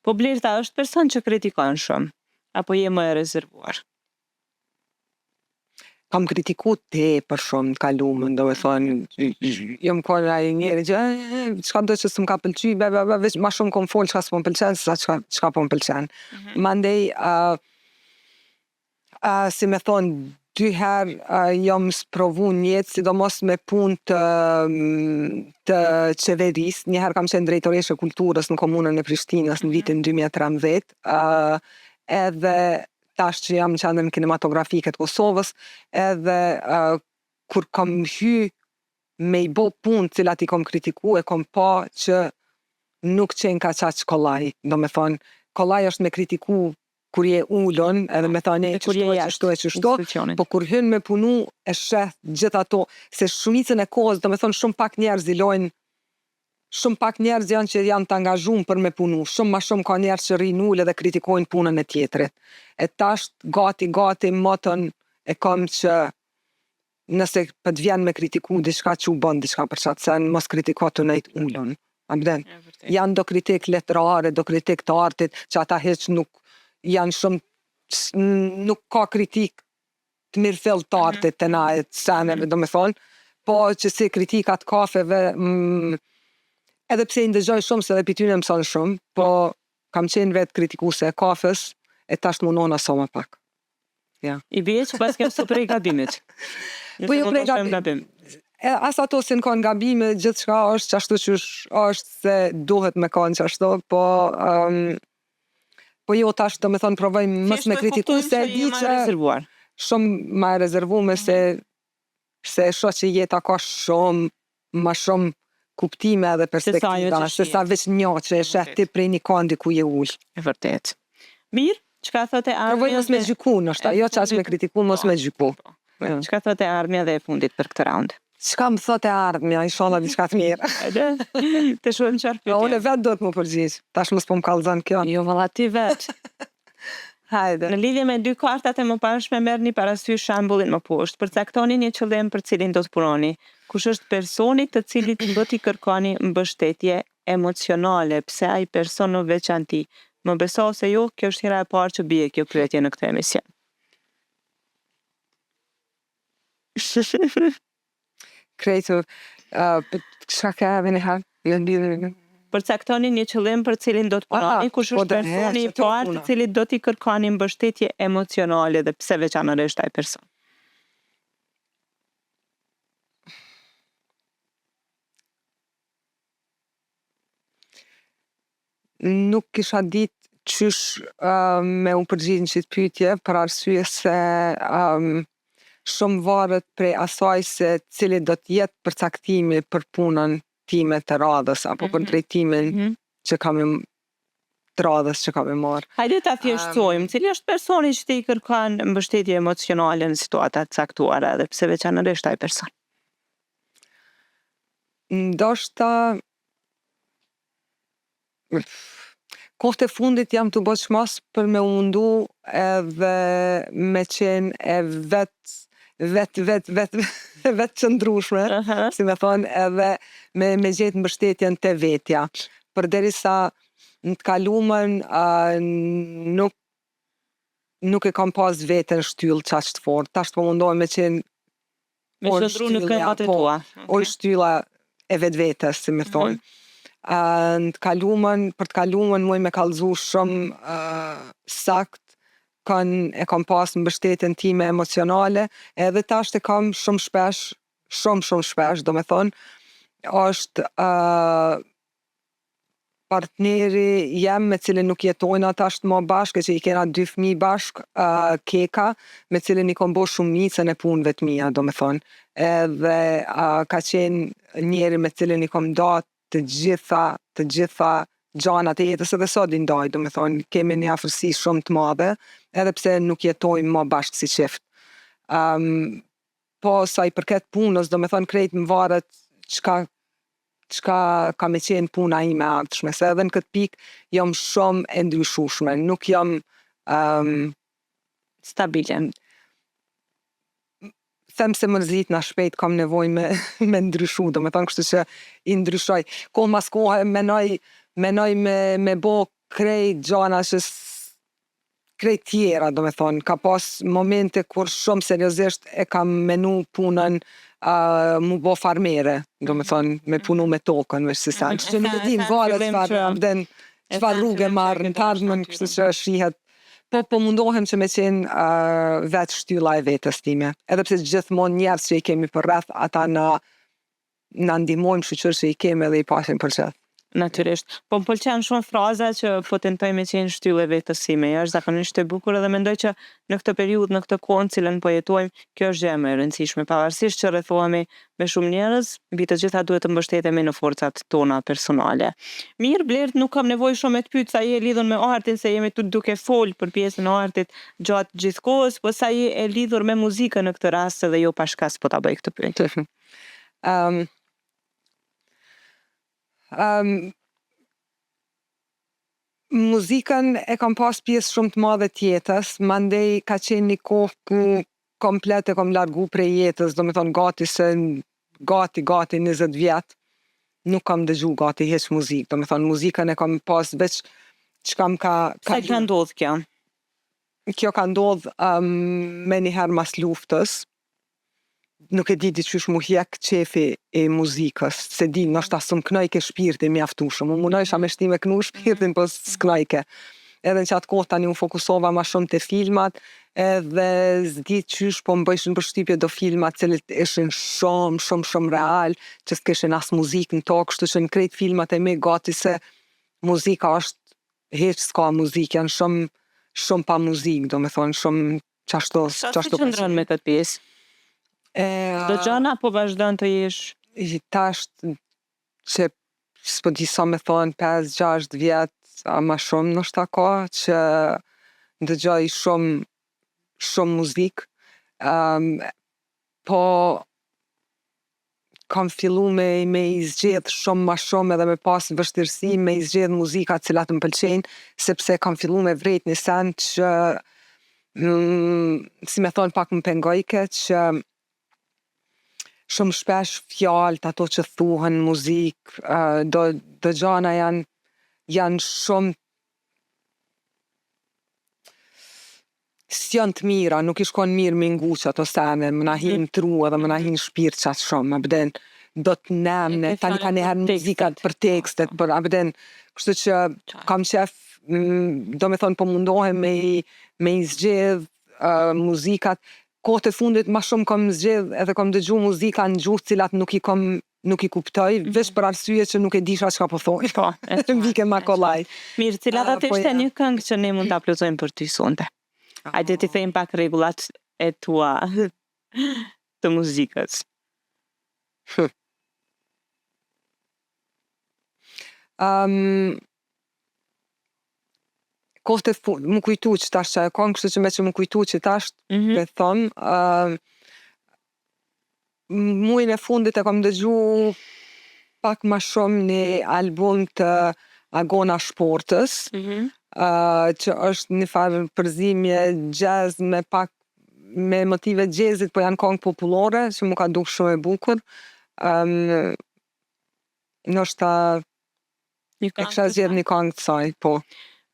Po Blerta është person që kritikon shumë, apo je më e rezervuar? Kam kritiku te për shumë të kalumën, do me thonë, jom konë a i njeri që, qka do që së më ka pëlqy, veç ma shumë kom folë qka së më pëlqen, sa qka po më pëlqen. Mandej, si me thonë, 2 herë jam sprovu njetë, sidomos me punë të qeverisë. Një herë kam qenë drejtoreshe kulturës në komunën e Prishtinës në vitin 2013, edhe tash që jam qendrën kinematografike të Kosovës, edhe kur kam hy me i bo punë cilat i kom kritiku, e kom pa që nuk qenë ka qaq kollaj. Do me thonë, kollaj është me kritiku kur je ullën, edhe me thonë qështu, po kur hyn me punu e sheh gjithë ato, se shumicën e kohës, do me thonë shumë pak njerëz i lojnë, shumë pak njerëz janë që janë të angazhum për me punu, shumë ma shumë ka njerëz që rrinë ullë dhe kritikojnë punën e tjetrit. E tash gati motën e kam që nëse për të vjen me kritiku diçka që u bën diçka për qatë sen, mos kritiko të nejt ullën. Janë do kritik letrare, do kritik të artit, që ata heq nuk janë shumë, nuk ka kritik të mirëfill të artit të na e të seneve, do me thonë, po që si kritikat kafeve, edhe pse i ndëgjoj shumë, se dhe pityne mëson shumë, po kam qenë vetë kritikuse e kafes, e tash të munona sa më pak. I bje që pas kemë së prej gabimit. Po jo prej gabimit. As ato si në kanë gabime, gjithë shka është qashtu që është se duhet me kanë qashtu, po jo tash të me thonë provojmë mës me kritiku, se e di që shumë ma e rezervume, se sho që jeta ka shumë, ma shumë kuptime edhe perspektiva, se sa veç një që e shetë ti prej një kandi ku je ullë. E vërtet. Mirë, qka thote Armja? Provoj mës me gjyku, nështë, jo që ashtë me kritiku, mës me gjyku. Qka thote Armja dhe e fundit për këtë round? Qka më thote Ardhmja, inshallah diçka të mirë. Të shumë qarë pytje. Unë vetë do të më përgjish, tash mos po më kallëzën kjo. Jo, valla ti vetë. Hajde. Në lidhje me 2 kartat e më pashme, merr një parasysh shembullin më poshtë. Përcaktoni një qëllim për cilin do të punoni. Kush është personi të cilit do t'i kërkoni mbështetje emocionale, pse ai person në veçanti? Më beso se jo, kjo është hera e parë që bie kjo pyetje në këtë emision. Krejtu, çka ka vjen herë? Përcaktoni një qëllim për cilin do të punoni, kush është personi i parë të cilit do t'i kërkoni mbështetje emocionale dhe pse veçanërisht ai person. Nuk kisha ditë qysh me u përgjigj në qitë pyetje, për arsye se shumë varet prej asaj se cili do të jetë përcaktimi për punën time të radhës, apo për drejtimin që kam të radhës që kam e marrë. Hajde ta thjeshtojmë, cili është personi që ti i kërkon mbështetje emocionale në situata të caktuara dhe pse veçanërisht ai person? Ndoshta kohët e fundit jam të boqmas për me undu edhe me qenë e vetë vetë qëndrueshme, si me thonë, edhe me gjetë mbështetjen te vetja. Përderisa në të kalumen nuk e kam pas veten shtyllë qaq të fort. Tash po mundohem me qenë Me qëndru në këmbët e tua. o shtylla e vetvetes, si me thonë. Për të kalumen muj me kallëzu shumë sakt, e kam pas mbështetjen time emocionale, edhe tash e kam shumë shpesh, do me thonë, është partneri jem me cilin nuk jetojna tash më bashkë, që i kena 2 fëmijë bashkë, Keka, me cilin i kom bo shumicën e punëve të mia, do me thonë. Edhe ka qenë njeri me cilin i kom da të gjitha gjanat e jetës, edhe sot i ndaj, do me thonë, kemi një afërsi shumë të madhe, edhe pse nuk jetojmë më bashkë si çift. Po sa i përket punës, do me thonë, krejt më varet çka ka me qenë puna ime e ardhshme, se edhe në këtë pikë jam shumë e ndryshueshme, nuk jam Stabile. them se mërzitna shpejt kam nevojë me ndryshu, do me thonë, kështu që i ndryshoj. Kohë mas kohë menoj me bo krejt gjana që krejt tjera, do me thonë. Ka pas momente kur shumë seriozisht e kam menu punën mu bo farmere, do me thonë, me punu me tokën, me shësan. Që nuk e din, varet çfarë rrugë marrë në tardhmen, kështu që shihet. Po mundohem që me qenë vetë shtylla e vetës time. Edhe pse gjithmonë njerëz që i kemi për rreth, ata na ndihmojnë shoqër që i kemi edhe i pasim për gjithë. Natyrisht. Po më pëlqen shumë fraza që po tentoj me qenë shtyllë e vetës sime. Është zakonisht e bukur edhe mendoj që në këtë periudhë, në këtë kohë në cilën po jetojmë, kjo është gjë më e rëndësishme. Pavarësisht që rrethohemi me shumë njerëz, mbi të gjitha duhet të mbështetemi në forcat tona personale. Mirë, Blert, nuk kam nevojë shumë me të pyet sa je lidhur me artin, se jemi duke fol për pjesën e artit gjatë gjithë kohës, po sa je e lidhur me muzikën në këtë rast edhe jo pashkas po ta bëj këtë pyetje. Muzikën e kam pas pjesë shumë të madhe të jetës, mandej ka qenë një kohë ku komplet e kam largu prej jetës, do me thonë gati 20 vjet, nuk kam dëgju gati hiç muzikë, do me thonë muzikën e kam pas veç çka më ka Sa ka ndodhur kjo? Kjo ka ndodh me njëherë mas luftës. Nuk e di qysh mu hjek qefi e muzikës, se di, nështë asë më knajke shpirti mjaftushëm, më munojsha me shti me knu shpirtin, po s'knajke. Edhe në qatë kohë tani unë fokusova ma shumë të filmat, edhe s'di qysh po më bëjshin përshtypje do filmat cilët ishin shumë real, që s'kishin as muzikë në tokë, kështu që në krejt filmat e me gati se muzika është heq s'ka muzikë, janë shumë pa muzikë, do me thonë, shumë qashtu. Sa si qëndron me këtë pjesë? Do gjana po vazhdon të jesh? Tash që s'po di sa me thonë 5-6 vjet, a ma shumë nështë ka, që ndëgjoj shumë muzikë. Po kam fillu me i zgjedh shumë ma shumë edhe me pas vështirësi me i zgjedh muzika cilat më pëlqejnë, sepse kam fillu me vrejt një sen që si me thonë pak më pengojke, që shumë shpesh fjalët ato që thuhen muzikë, do gjana janë shumë s'janë të mira, nuk i shkon mirë me ngu që ato sene, më na hin tru edhe më na hin shpirt qatë shumë, më bëden do të nemne, tani ka njëherë muzikat për tekstet, për abden, kështu që kam qef, do me thonë po mundohem me i zgjedh muzikat. Kohët e fundit ma shumë kam zgjedh edhe kam dëgju muzika në gjuhë cilat nuk i kuptoj, veç për arsye që nuk e disha çka po thojnë. Po, Vike ma kollaj. Mirë, cilat atë ishte një këngë që ne mund ta plotësojmë për ty sonte? Hajde ti thejmë pak rregullat e tua të muzikës. Kohët e fundit, më kujtu që tash që e kam, kështu që me që më kujtu që tash, me thonë, muajin e fundit e kam dëgju pak ma shumë një album të Agona Shportës, që është një farë përzimje jazz me pak me motive jazzit, po janë këngë popullore, që mu ka duk shumë e bukur. Ndoshta Një e kisha zgjedh një këngë të saj, po.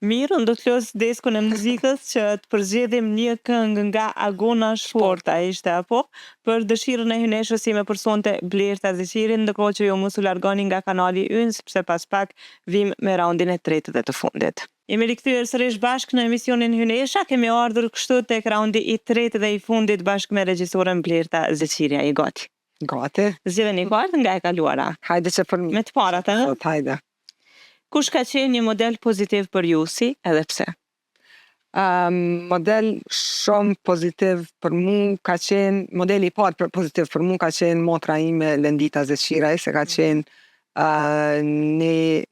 Mirë, unë do të los deskun e muzikës që të përzgjedhim një këngë nga Agona Shporta, ishte apo? Për dëshirën e hyneshës si me përsonte Blerta Zeqirin, ndërkohë që ju mos u largoni nga kanali ynë, sepse pas pak vim me raundin e tretë dhe të fundit. Jemi rikthyer sërish bashkë në emisionin Hynesha, kemi ardhur kështu tek raundi i tretë dhe i fundit bashkë me regjisoren Blerta Zeqiria. I gati? Gati. Zgjedhni një kartë nga e kaluara. Hajde që për mi. Me të parat, a? Sot, hajde. Kush ka qenë një model pozitiv për ju, si edhe pse? Model shumë pozitiv për mu ka qenë, modeli i parë pozitiv për mu ka qenë motra ime Lendita Zeqiraj, se ka qenë një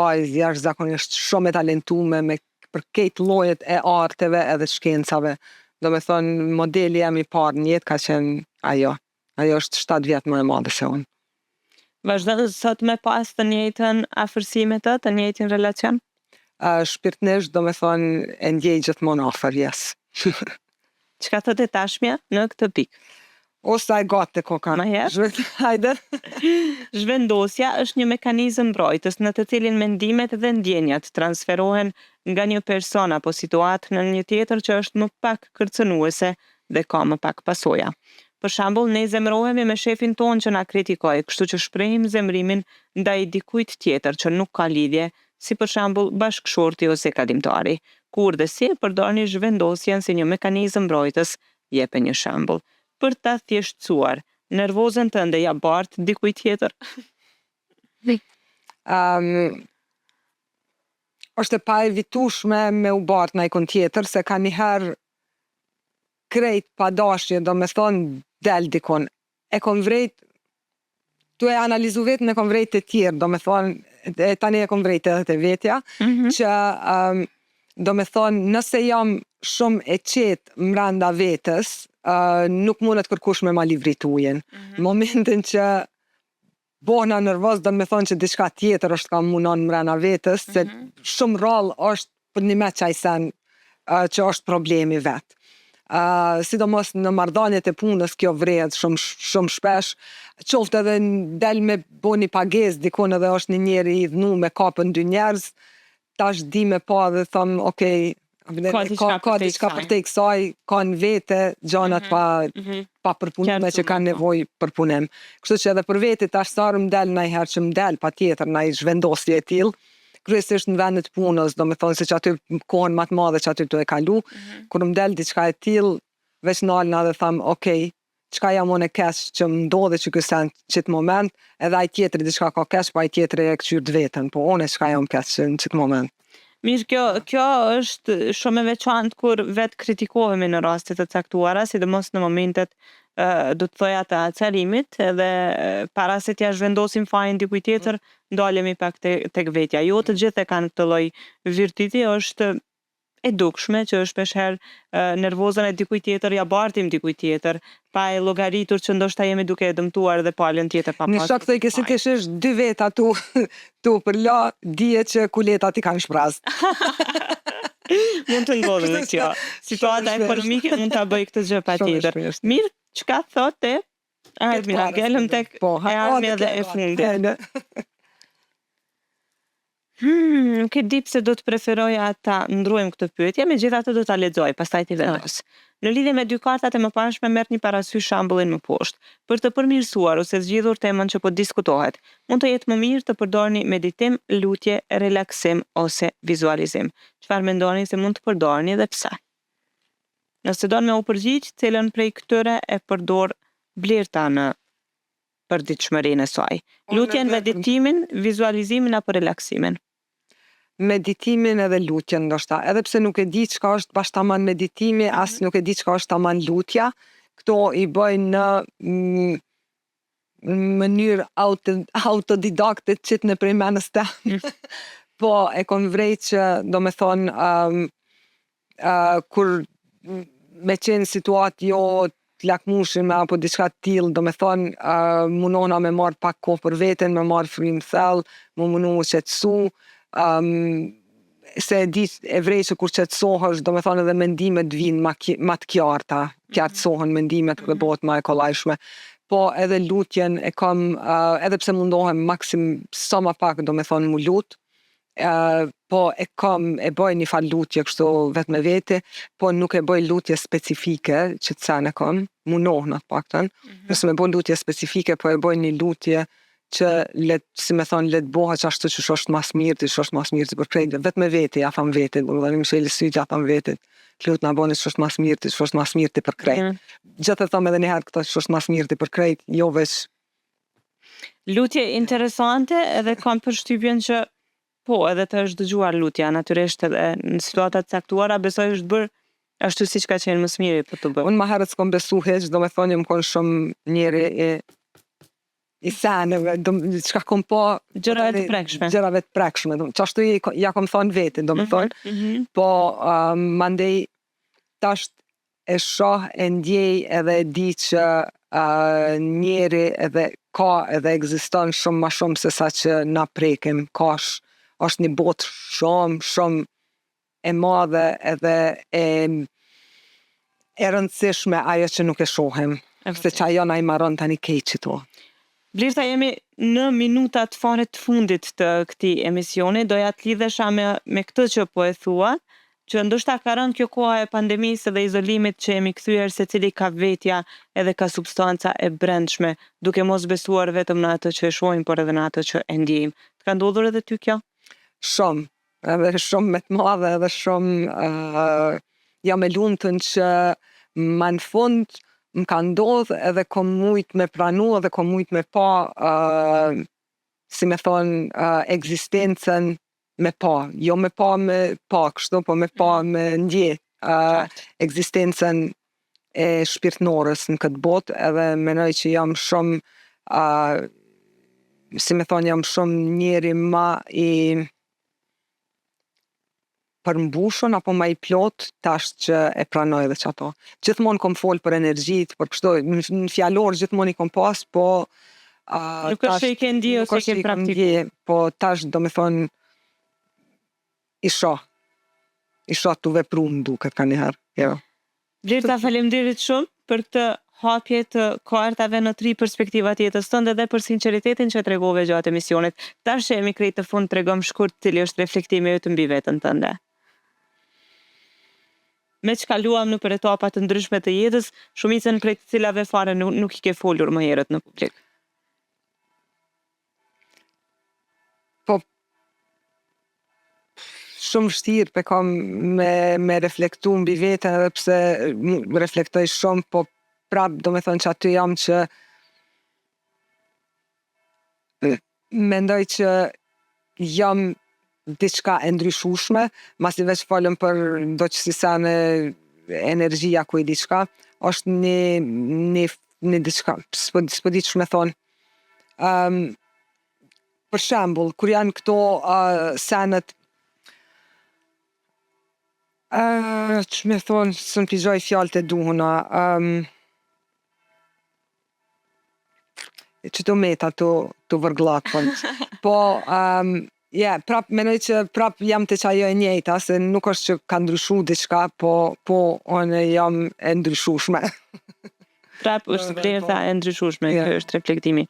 vajzë jashtëzakonisht shumë e talentume për këtë llojet e arteve edhe shkencave. Do me thonë, modeli jam i parë në jetë ka qenë ajo. Ajo është 7 vjetë më e madhe se unë. Vazhdo sot me pas të njëjtën afërsime të njëjtin relacion? Shpirtnisht do me thonë e ndjej gjithmonë afër, yes. Çka thotë tashmja në këtë pikë? Osa e gati koka. Ma herë? Hajde. Zhvendosja është një mekanizëm mbrojtës në të cilin mendimet dhe ndjenjat transferohen nga një person apo situatë në një tjetër që është më pak kërcënuese dhe ka më pak pasoja. Për shembull, ne zemërohemi me shefin ton që na kritikoi, kështu që shprehim zemrimin ndaj dikujt tjetër që nuk ka lidhje, si për shembull bashkëshorti ose kalimtari. Kur dhe si përdorni zhvendosjen si një mekanizëm mbrojtës, jepe një shembull. Për ta thjeshtësuar, nervozën tënde ja bart dikujt tjetër. Është e pa evitueshme me u bart ndaj tjetër, se ka njëherë krejt pa dashje, do me thonë del dikon. E kom vrejt, tu e analizu vetën e kom vrejt të tjerë, do me thonë, tani e kom vrejt edhe të vetja, që do me thonë, nëse jam shumë e qetë mranda vetës, nuk mundet kërkush me ma livritujin. Në momentin që bona nervoz, do me thonë që diçka tjetër është ka munon mranda vetës, se shumë rallë është për një me qaj sen që është problemi vetë. Sidomos në marrëdhëniet e punës kjo vrehet shumë shpesh, qoftë edhe del me bo një pagesë dikon edhe është një njeri i dhnu me kapën 2 njerëz, tash di me pa dhe thom, okay, ka diçka për te kësaj, ka në vete gjanat pa përpunume që kanë nevojë për punim. Kështu që edhe për vete tash sarë më del najherë që më del pa tjetër naj zhvendosje e tillë, kryesisht në vendet punës, do me thonë se që aty kohën më të madhe që aty të e kalu, kur më del diçka e tillë, veç nalna dhe tham, okay, çka jam unë e keq që më ndodhe që kësen qëtë moment, edhe ai tjetëri diçka ka keq, pa ai tjetëri e këqyrt vetën, po unë çka jam keq në qëtë moment. Mirë, kjo është shumë e veçantë kur vetë kritikohemi në rastet të caktuara, sidomos në momentet do të thoja të acarimit, edhe para se t'ja zhvendosim fajin dikuj tjetër, ndalemi pak tek vetja. Jo të gjithë e kanë këtë lloj virtyti, është e dukshme që shpeshherë nervozën e dikuj tjetër ja bartim dikuj tjetër, pa e llogaritur që ndoshta jemi duke e dëmtuar dhe palën tjetër pa pasur. Në shok thoj kësi keshesh 2 veta tu përla, dije që kuletat i kanë shpraz. Mund të ndodhë në kjo. Situata ekonomike mund ta bëj këtë gjë patjetër. Mirë, çka thotë? Mira, gjelëm tek e armja dhe e fundit. Nuk e di pse do të preferoja ta ndruajmë këtë pyetje, megjithatë do ta lexoj, pastaj ti vendos. Në lidhje me 2 kartat e mëparshme merr një parasysh shembullin më poshtë. Për të përmirësuar ose zgjidhur temën që po diskutohet, mund të jetë më mirë të përdorni meditim, lutje, relaksim ose vizualizim. Çfarë mendoni se mund të përdorni dhe pse? Nëse do me u përgjigj, cilën prej këtyre e përdor Blerta në përditshmërinë e saj? Lutjen, meditimin, vizualizimin apo relaksimin? Meditimin edhe lutjen ndoshta, edhe pse nuk e di çka është bashkëtaman meditimi, as nuk e di çka është taman lutja, këto i bëjnë në mënyrë autodidakte qit në prej menës tem. Po e kom vrejt që do me thonë kur me qenë situatë jo të lakmushme apo diçka të tillë, do me thonë munona me marr pak kohë për veten, me marr frym thellë, më munu qetësu, se e di e vrej që kur qetësohesh, do me thonë edhe mendimet vinë ma të qarta, qartësohen mendimet dhe bëhet ma e kollajshme. Po edhe lutjen e kam, edhe pse mundohem maksim sa ma pak, do me thonë mu lut, po e bëj një fal lutje kështu vetë me vete, po nuk e bëj lutje specifike që të sen e kam, munohen atë paktën. Nëse me bëj lutje specifike, po e bëj një lutje që si me thonë, let bëha që ashtu që është mas mirë, që është mas mirë të përkrejt, vetë me vete, ja tham vete, dhe një msheli sy që ja tham vete, të lutë nga boni që është mas mirë, që është mas mirë të përkrejt. Gjithë e tham edhe njëherë këta që është mas mirë të përkrejt, jo veç. Lutje interesante edhe kam përshtypjen që po, edhe të është dëgjuar lutja, natyrisht edhe në situatat caktuara, besoj është bërë ashtu si që ka qenë më smiri për të bërë. Unë ma herët s'kom besu heq, do me thonë, më konë shumë njeri i seneve, qka kom po... Gjërave të prekshme. Gjërave të prekshme, që ashtu ja kom thonë vete, do me thonë. Po, mandej, tasht e shoh, e ndjej edhe e di që njeri edhe ka edhe egziston shumë ma shumë se sa që na prekim, është një botë shumë e madhe edhe e rëndësishme ajo që nuk e shohim, se që ajo na i maron tani keq qito. Blerta, jemi në minutat fare të fundit të këtij emisioni, doja të lidhesha me këtë që po e thua, që ndoshta ka rënë kjo koha e pandemisë dhe izolimit që jemi kthyer secili ka vetja edhe ka substanca e brendshme, duke mos besuar vetëm në atë që e shohim, por edhe në atë që e ndjejmë. Të ka ndodhur edhe ty kjo? Shumë, edhe shumë me të madhe, edhe shumë jam e lumtun që ma në fund më ka ndodhë edhe kom mujt me pranu edhe kom mujt me pa, si me thonë, egzistencen me pa. Jo me pa kështu, po me pa me ndje egzistencen e shpirtnorës në këtë botë, edhe menoj që jam shumë, si me thonë, jam shumë njeri ma i përmbushun apo ma i plot tash që e pranoj edhe që ato. Gjithmonë kom fol për energjit, për kështu, në fjallor gjithmonë i kom pas, po... Nuk është që i ke ndje ose i ke praktiku. Po tash do me thonë i shoh të vepru më duket ka njëherë. Jo. Blerta, faleminderit shumë për këtë hapje të kartave në 3 perspektivat jetës tënde dhe për sinqeritetin që tregove gjatë emisionit. Tash që jemi krejt të fund, tregom shkurt cili është reflektimi yt mbi veten tënde. Me që kaluam në për etapat të ndryshme të jetës, shumicën prej të cilave fare nuk i ke folur më herët në publik. Po, shumë vështirë pe kam me reflektu mbi veten, edhe pse reflektoj shumë, po prap do me thonë që aty jam që mendoj që jam diçka e ndryshushme, masi veç falem për do që si sene energjia ku i diçka, është një diçka, s'po di që me thonë. Për shembull, kur janë këto senet, që me thonë, së në pijoj fjallët e duhuna, që të meta të vërglat, po, prap, menoj që prap jam të qajo e njejta, se nuk është që ka ndryshu diçka, po, one jam e ndryshushme. Prap është Blerta e ndryshueshme, kjo është reflektimi.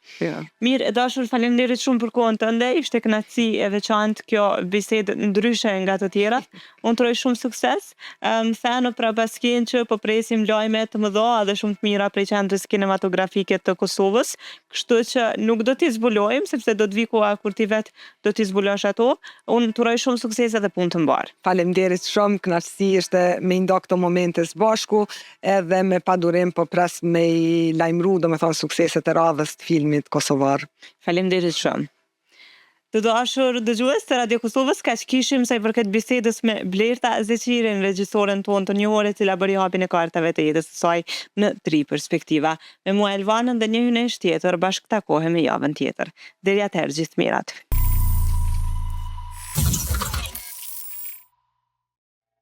Mirë, e dashur, faleminderit shumë për kohën tënde, ishte kënaqësi e veçantë kjo bisedë ndryshe nga të tjerat. Unë të uroj shumë sukses. Më thënë pra paskin që po presim lajme të mëdha dhe shumë të mira prej qendrës kinematografike të Kosovës, kështu që nuk do t'i zbulojmë, sepse do të vi koha kur ti vet do t'i zbulosh ato. Unë të uroj shumë sukses edhe punë të mbar. Faleminderit shumë, kënaqësi ishte me nda këto momente së bashku, edhe me padurim po pres me i lajmëru, do me thonë, sukseset e radhës të filmit kosovar. Faleminderit shumë. Të dashur dëgjues të Radio Kosovës, kaq kishim sa i përket bisedës me Blerta Zeqirin, regjisoren tonë të njohur, e cila bëri hapjen e kartave të jetës së saj në 3 perspektiva. Me mua Elvanën dhe një hynesh tjetër, bashkë takohemi javën tjetër. Deri atëherë, gjithë mirat.